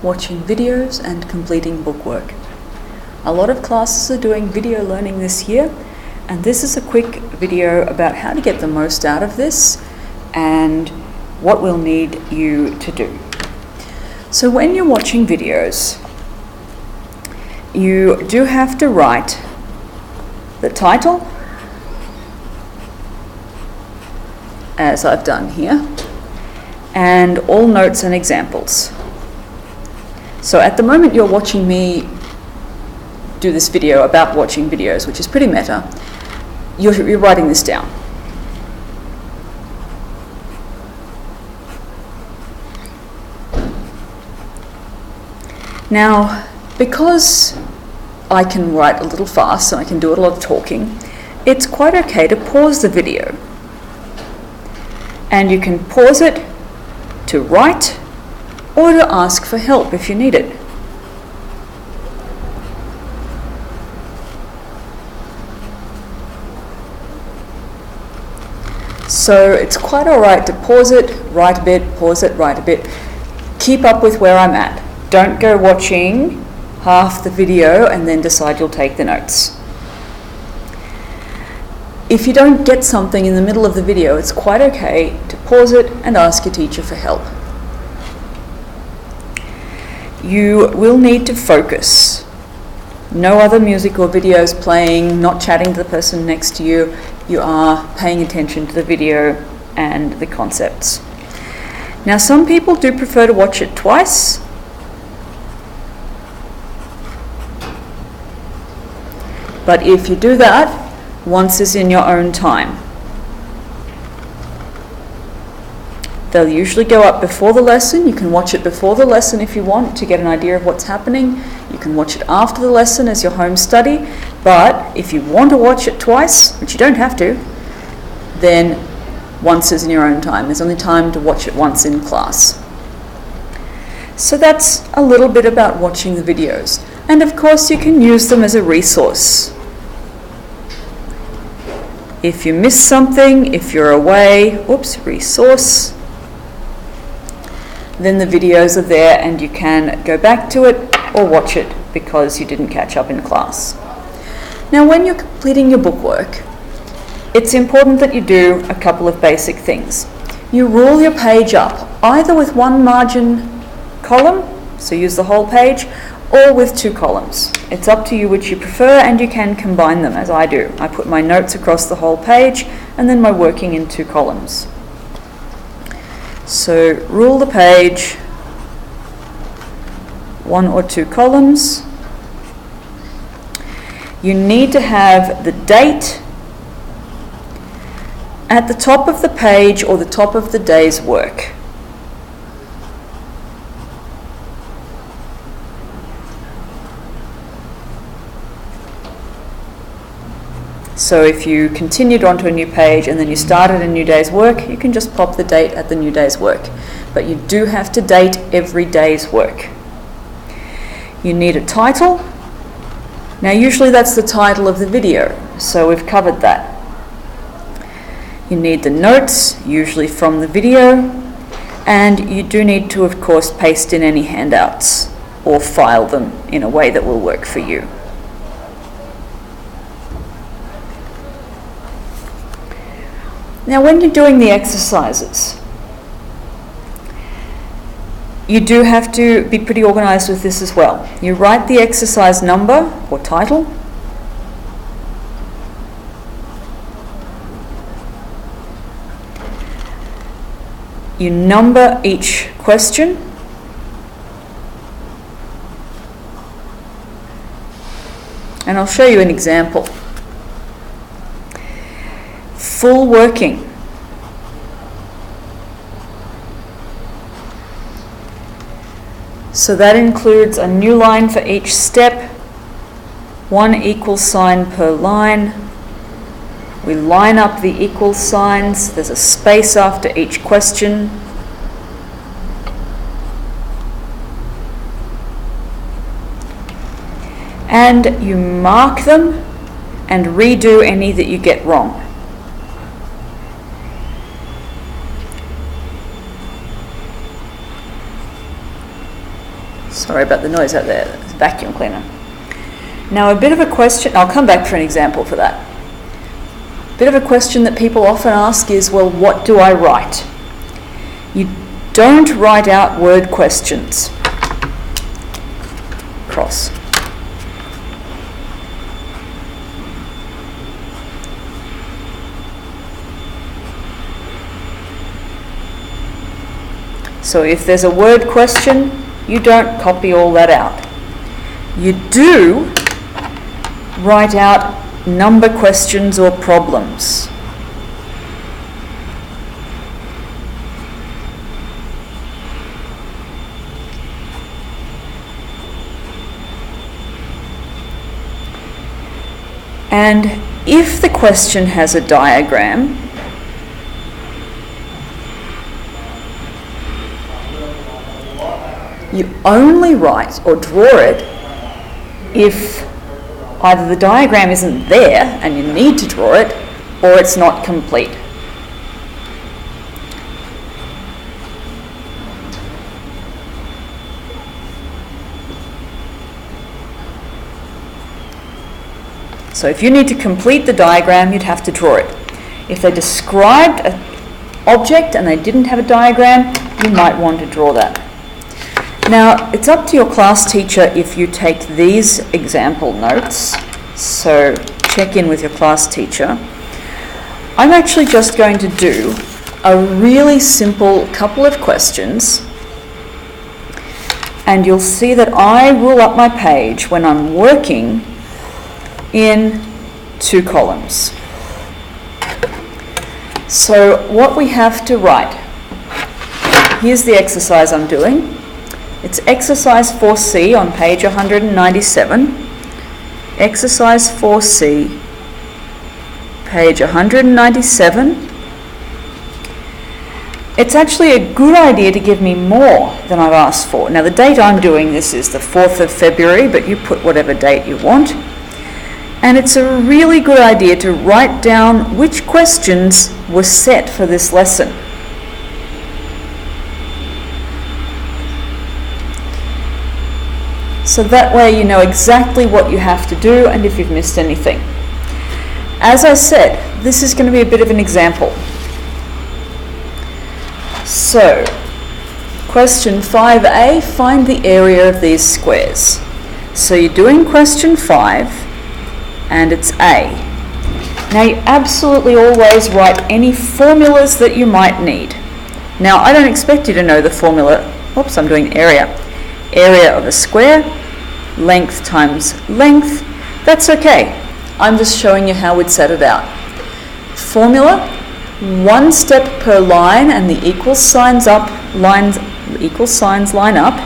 watching videos and completing bookwork. A lot of classes are doing video learning this year, and this is a quick video about how to get the most out of this and what we'll need you to do. So when you're watching videos, you do have to write the title, as I've done here, and all notes and examples. So at the moment you're watching me do this video about watching videos, which is pretty meta. You're writing this down. Now, because I can write a little fast and I can do a lot of talking, it's quite okay to pause the video. And you can pause it to write or to ask for help if you need it. So it's quite alright to pause it, write a bit, pause it, write a bit. Keep up with where I'm at. Don't go watching half the video and then decide you'll take the notes. If you don't get something in the middle of the video, it's quite okay to pause it and ask your teacher for help. You will need to focus. No other music or videos playing, not chatting to the person next to you. You are paying attention to the video and the concepts. Now, some people do prefer to watch it twice. But if you do that, once is in your own time. They'll usually go up before the lesson. You can watch it before the lesson if you want to get an idea of what's happening. You can watch it after the lesson as your home study. But if you want to watch it twice, which you don't have to, then once is in your own time. There's only time to watch it once in class. So that's a little bit about watching the videos. And of course you can use them as a resource. If you miss something, if you're away, resource, then the videos are there and you can go back to it or watch it because you didn't catch up in class. Now, when you're completing your bookwork, it's important that you do a couple of basic things. You rule your page up, either with one margin column, so use the whole page, or with two columns. It's up to you which you prefer, and you can combine them as I do. I put my notes across the whole page and then my working in two columns. So rule the page, one or two columns. You need to have the date at the top of the page or the top of the day's work. So if you continued onto a new page and then you started a new day's work, you can just pop the date at the new day's work. But you do have to date every day's work. You need a title. Now usually that's the title of the video, so we've covered that. You need the notes, usually from the video, and you do need to, of course, paste in any handouts or file them in a way that will work for you. Now, when you're doing the exercises, you do have to be pretty organized with this as well. You write the exercise number or title. You number each question. And I'll show you an example. Full working. So that includes a new line for each step, one equal sign per line. We line up the equal signs. There's a space after each question. And you mark them and redo any that you get wrong. Sorry about the noise out there, it's a vacuum cleaner. Now a bit of a question, I'll come back for an example for that. A bit of a question that people often ask is, well, what do I write? You don't write out word questions. Cross. So if there's a word question, you don't copy all that out. You do write out number questions or problems. And if the question has a diagram, you only write or draw it if either the diagram isn't there and you need to draw it, or it's not complete. So if you need to complete the diagram, you'd have to draw it. If they described an object and they didn't have a diagram, you might want to draw that. Now, it's up to your class teacher if you take these example notes, so check in with your class teacher. I'm actually just going to do a really simple couple of questions, and you'll see that I rule up my page when I'm working in 2 columns. So what we have to write, here's the exercise I'm doing. It's exercise 4C on page 197. Exercise 4C, page 197. It's actually a good idea to give me more than I've asked for. Now the date I'm doing this is the 4th of February, but you put whatever date you want. And it's a really good idea to write down which questions were set for this lesson. So that way you know exactly what you have to do and if you've missed anything. As I said, this is going to be a bit of an example. So, question 5A, find the area of these squares. So you're doing question 5 and it's A. Now you absolutely always write any formulas that you might need. Now I don't expect you to know the formula, oops, I'm doing area. Area of a square, length times length, that's okay. I'm just showing you how we'd set it out. Formula, 1 step per line and the equal signs line up.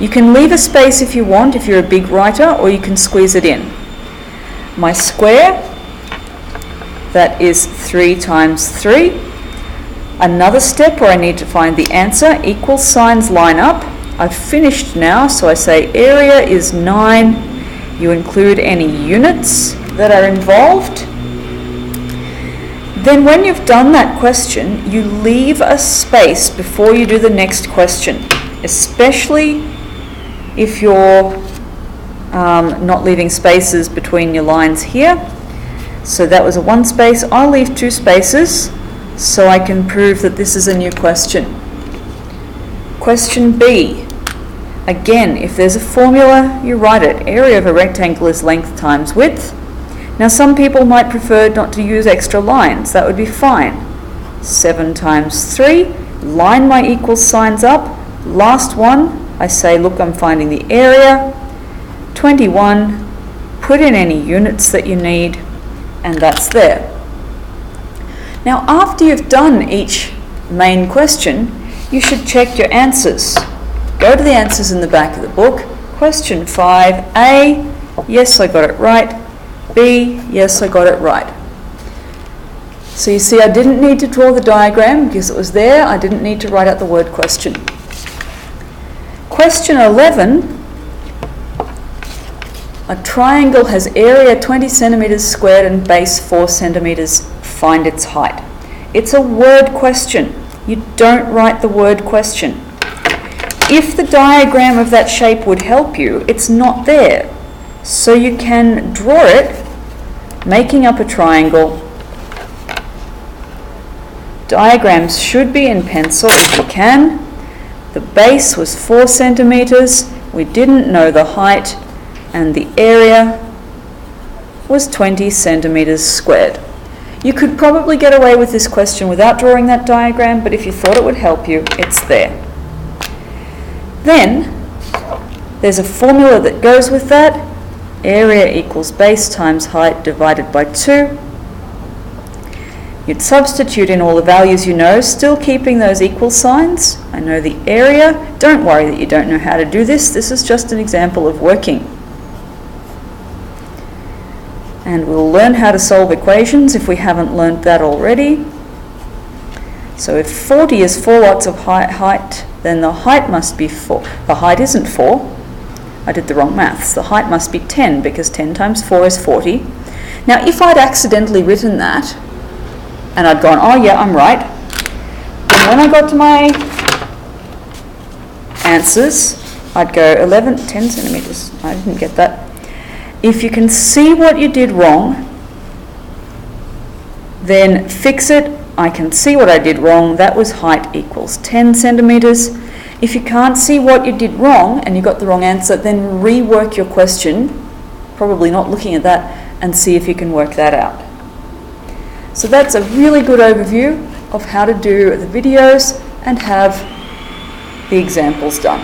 You can leave a space if you want, if you're a big writer, or you can squeeze it in. My square, that is 3 times 3. Another step where I need to find the answer, equal signs line up. I've finished now, so I say area is 9. You include any units that are involved. Then when you've done that question, you leave a space before you do the next question, especially if you're not leaving spaces between your lines here. So that was a 1 space. I'll leave 2 spaces so I can prove that this is a new question. Question B. Again, if there's a formula, you write it. Area of a rectangle is length times width. Now some people might prefer not to use extra lines. That would be fine. 7 times 3. Line my equal signs up. Last one, I say, look, I'm finding the area. 21. Put in any units that you need, and that's there. Now after you've done each main question, you should check your answers. Go to the answers in the back of the book. Question 5, A, yes, I got it right. B, yes, I got it right. So you see I didn't need to draw the diagram because it was there. I didn't need to write out the word question. Question 11, a triangle has area 20 centimeters squared and base 4 centimeters. Find its height. It's a word question. You don't write the word question. if the diagram of that shape would help you, it's not there. So you can draw it, making up a triangle. Diagrams should be in pencil if you can. The base was 4 centimeters. We didn't know the height, and the area was 20 centimeters squared. You could probably get away with this question without drawing that diagram, but if you thought it would help you, it's there. Then there's a formula that goes with that. Area equals base times height divided by 2. You'd substitute in all the values you know, still keeping those equal signs. I know the area. Don't worry that you don't know how to do this. This is just an example of working. And we'll learn how to solve equations if we haven't learned that already. So if 40 is 4 lots of height, then the height must be 4. The height isn't 4. I did the wrong maths. The height must be 10 because 10 times 4 is 40. Now if I'd accidentally written that, and I'd gone, oh yeah, I'm right, and when I got to my answers, I'd go 10 centimeters. I didn't get that. If you can see what you did wrong, then fix it. I can see what I did wrong. That was height equals 10 centimeters. If you can't see what you did wrong and you got the wrong answer, then rework your question, probably not looking at that, and see if you can work that out. So that's a really good overview of how to do the videos and have the examples done.